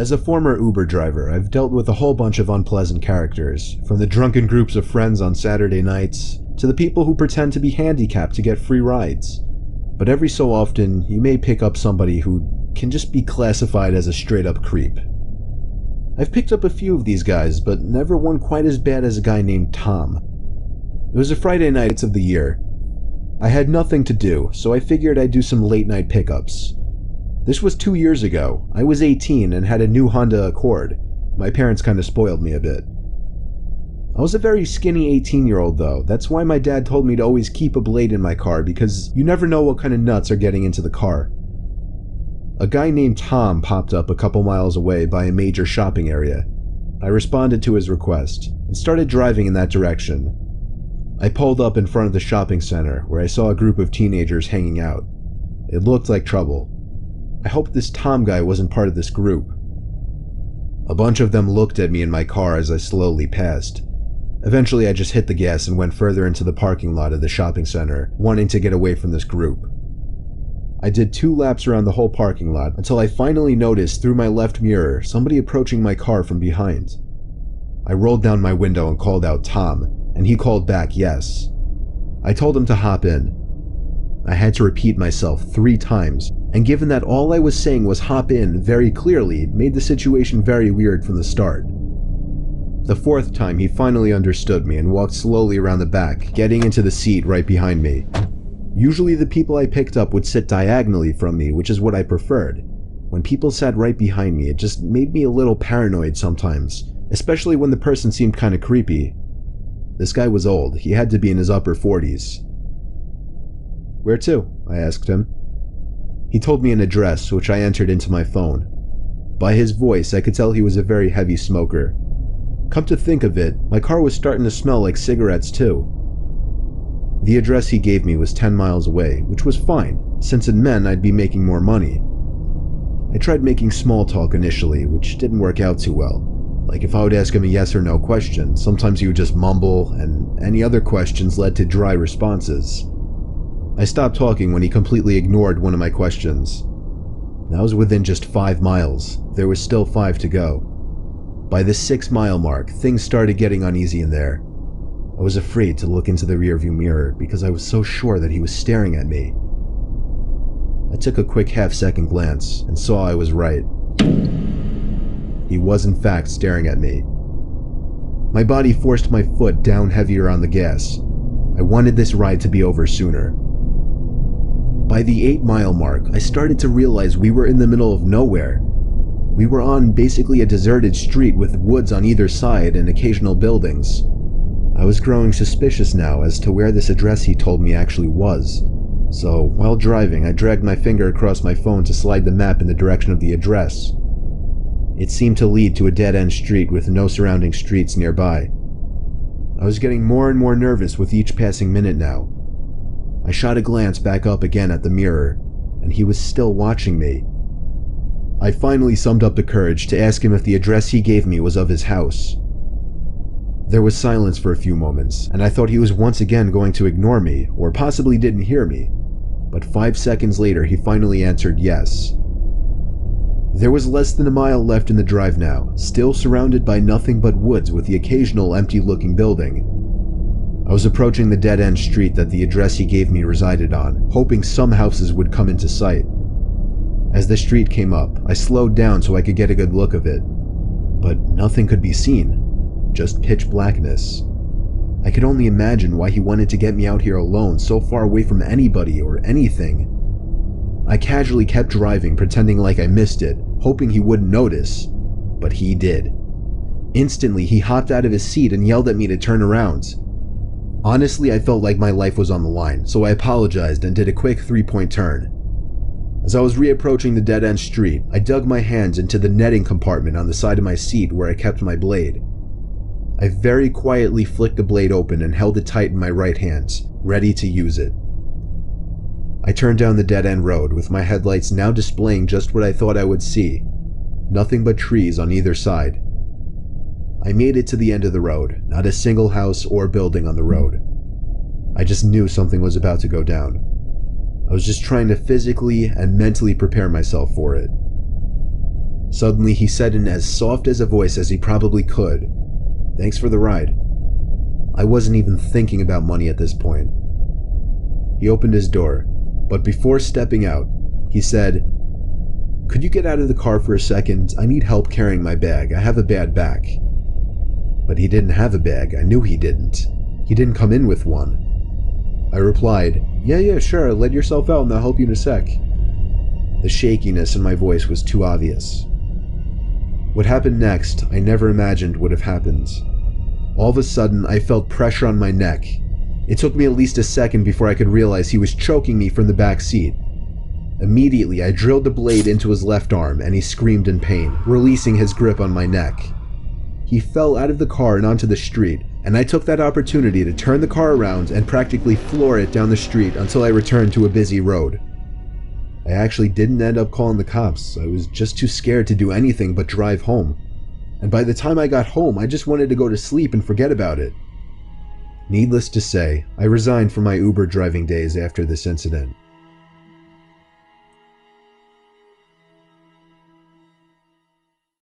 As a former Uber driver, I've dealt with a whole bunch of unpleasant characters, from the drunken groups of friends on Saturday nights, to the people who pretend to be handicapped to get free rides. But every so often, you may pick up somebody who can just be classified as a straight-up creep. I've picked up a few of these guys, but never one quite as bad as a guy named Tom. It was a Friday night of the year. I had nothing to do, so I figured I'd do some late-night pickups. This was 2 years ago. I was 18 and had a new Honda Accord. My parents kinda spoiled me a bit. I was a very skinny 18-year-old though. That's why my dad told me to always keep a blade in my car, because you never know what kind of nuts are getting into the car. A guy named Tom popped up a couple miles away by a major shopping area. I responded to his request and started driving in that direction. I pulled up in front of the shopping center where I saw a group of teenagers hanging out. It looked like trouble. I hoped this Tom guy wasn't part of this group. A bunch of them looked at me in my car as I slowly passed. Eventually I just hit the gas and went further into the parking lot of the shopping center, wanting to get away from this group. I did 2 laps around the whole parking lot until I finally noticed through my left mirror somebody approaching my car from behind. I rolled down my window and called out Tom, and he called back yes. I told him to hop in. I had to repeat myself 3 times, and given that all I was saying was hop in very clearly, made the situation very weird from the start. The 4th time he finally understood me and walked slowly around the back, getting into the seat right behind me. Usually the people I picked up would sit diagonally from me, which is what I preferred. When people sat right behind me, it just made me a little paranoid sometimes, especially when the person seemed kinda creepy. This guy was old. He had to be in his upper 40s. "Where to?" I asked him. He told me an address, which I entered into my phone. By his voice, I could tell he was a very heavy smoker. Come to think of it, my car was starting to smell like cigarettes too. The address he gave me was 10 miles away, which was fine, since it meant I'd be making more money. I tried making small talk initially, which didn't work out too well. Like if I would ask him a yes or no question, sometimes he would just mumble, and any other questions led to dry responses. I stopped talking when he completely ignored one of my questions. That was within just 5 miles. There was still 5 to go. By the 6-mile mark, things started getting uneasy in there. I was afraid to look into the rearview mirror because I was so sure that he was staring at me. I took a quick half-second glance and saw I was right. He was in fact staring at me. My body forced my foot down heavier on the gas. I wanted this ride to be over sooner. By the 8-mile mark, I started to realize we were in the middle of nowhere. We were on basically a deserted street with woods on either side and occasional buildings. I was growing suspicious now as to where this address he told me actually was. So, while driving, I dragged my finger across my phone to slide the map in the direction of the address. It seemed to lead to a dead-end street with no surrounding streets nearby. I was getting more and more nervous with each passing minute now. I shot a glance back up again at the mirror, and he was still watching me. I finally summed up the courage to ask him if the address he gave me was of his house. There was silence for a few moments, and I thought he was once again going to ignore me, or possibly didn't hear me. But 5 seconds later, he finally answered yes. There was less than a mile left in the drive now, still surrounded by nothing but woods with the occasional empty-looking building. I was approaching the dead-end street that the address he gave me resided on, hoping some houses would come into sight. As the street came up, I slowed down so I could get a good look of it. But nothing could be seen, just pitch blackness. I could only imagine why he wanted to get me out here alone, so far away from anybody or anything. I casually kept driving, pretending like I missed it, hoping he wouldn't notice. But he did. Instantly, he hopped out of his seat and yelled at me to turn around. Honestly, I felt like my life was on the line, so I apologized and did a quick 3-point turn. As I was reapproaching the dead-end street, I dug my hands into the netting compartment on the side of my seat where I kept my blade. I very quietly flicked the blade open and held it tight in my right hand, ready to use it. I turned down the dead-end road with my headlights now displaying just what I thought I would see. Nothing but trees on either side. I made it to the end of the road, not a single house or building on the road. I just knew something was about to go down. I was just trying to physically and mentally prepare myself for it. Suddenly, he said in as soft as a voice as he probably could, "Thanks for the ride." I wasn't even thinking about money at this point. He opened his door, but before stepping out, he said, "Could you get out of the car for a second? I need help carrying my bag. I have a bad back." But he didn't have a bag. I knew he didn't. He didn't come in with one. I replied, Yeah, sure, let yourself out and I'll help you in a sec." The shakiness in my voice was too obvious. What happened next, I never imagined would have happened. All of a sudden, I felt pressure on my neck. It took me at least a second before I could realize he was choking me from the back seat. Immediately, I drilled the blade into his left arm and he screamed in pain, releasing his grip on my neck. He fell out of the car and onto the street, and I took that opportunity to turn the car around and practically floor it down the street until I returned to a busy road. I actually didn't end up calling the cops. I was just too scared to do anything but drive home. And by the time I got home, I just wanted to go to sleep and forget about it. Needless to say, I resigned from my Uber driving days after this incident.